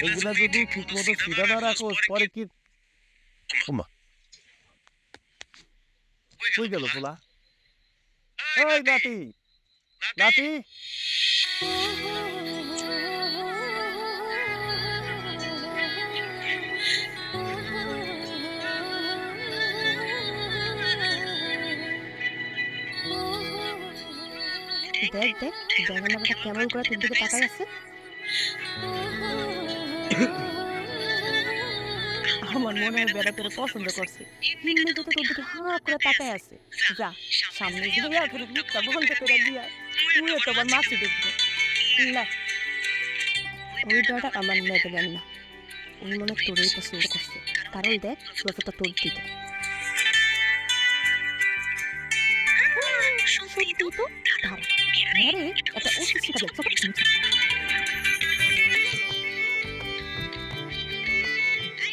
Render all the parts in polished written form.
এগুলা যদি ঠিক মতো সিধা না রাখোস পরে কি ওমা কই গেল পোলা এই নাতি নাতি দেখ দেখ বেগানা বেটা কেমন করে তোর দিকে তাকাই আছে। আমার মনে হয় বেটা তোর পছন্দ করছে, এমনিতে তো তোর দিকে হাঁ করে তাকাই আছে। যা সামনে গিয়ে তোর মুখটা বন্ধ করে দিয়া তুই তোমার মাছি দেখবে না। ওই বেটা আমার মেয়েতে জানি না, ওই মনে তোরই পছন্দ করছে, কারণ দেখ লোকটা তোর দিকে সত্যি তো ধারা আরে একটা ওষুধ শিখাবে।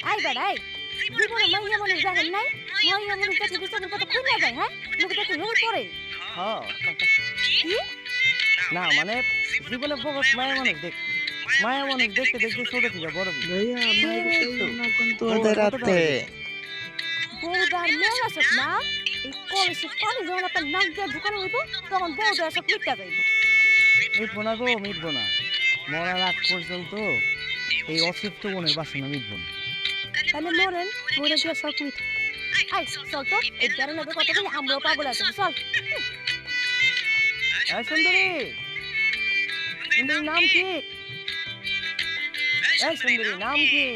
আই বেড়াই জীবনে মাইয়া মানুষ দেখেন নাই, মাইয়া মানুষ দেখলে বিস্তারের কথা খুলে যায়। হ্যাঁ মুখে দেখে রোল পড়ে। হ্যাঁ কি না মানে জীবনে বহুত মায়া মানুষ দেখছি, মায়া মানুষ দেখতে দেখতে ছোট থেকে বড় भैया मैं तो तो उधर आते বউদার মেলা সব না, এই কলেজে পানি যখন আপনার নাক দিয়ে ঢুকানো হইব তখন বউদার সব মিটটা যাইব। মিটবো না গো মিটবো না, মরার আগ পর্যন্ত এই অসুস্থ মনের বাসনা মিটবো না। তাহলে মরেন, মরে গিয়ে সব মিট। আই চল তো এই বেড়ানোর কথা বলে আমরাও পাগল আছি চল। এই সুন্দরী, সুন্দরী নাম কি? এই সুন্দরী নাম কি?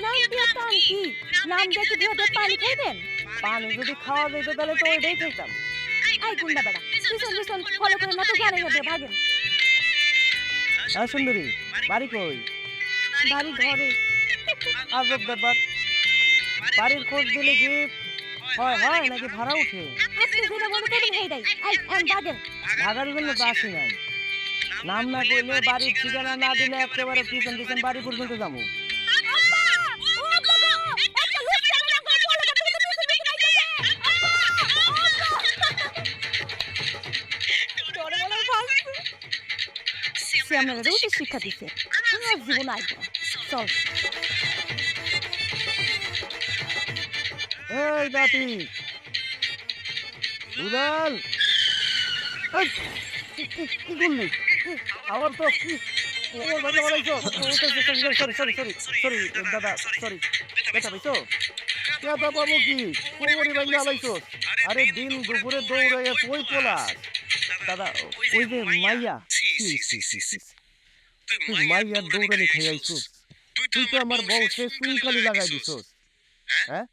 নাম দিয়ে টান কি, নাম দেখে দিয়ে পানি খাইবেন। পানি যদি খাওয়া যেত তাহলে তো ওইটাই খেতাম। আই গুন্ডা বেড়া পিছন পিছন ফলো করে না তো জানে যাবে ভাগেন। এই সুন্দরী বাড়ি কই? বাড়ি ঘরে। আজব ব্যাপার, বাড়ির খোঁজ দিলে কি হয় হয় নাকি ভাড়া উঠে? আপনি যেটা মনে করবেন সেইটাই। আই ভাগেন। ভাগার জন্য তো আসি নাই, নাম না করলে বাড়ির ঠিকানা না দিলে একেবারে পিছন পিছন বাড়ি পর্যন্ত যাবো। সে আমাদের উচিত শিক্ষা দিচ্ছে, আমার জীবন আসবো না। চল এই নাতি উদাল, এই, কি করলি? আমার তো আমার বাড়ি বাড়াইছো। সরি সরি সরি সরি দাদা সরি, বেটা পাইছো কেটা পাবো কি কোমরি ভাঙা লাইছো? আরে দিন দুপুরে দৌড়াইয়া কই পোলাস দাদা, ওই যে মাইয়া তুই মাইয়ার দৌড়ানি খাইয়াইছো, তুই তো আমার বউকে চুনকালি লাগাই দিছোস। হ্যাঁ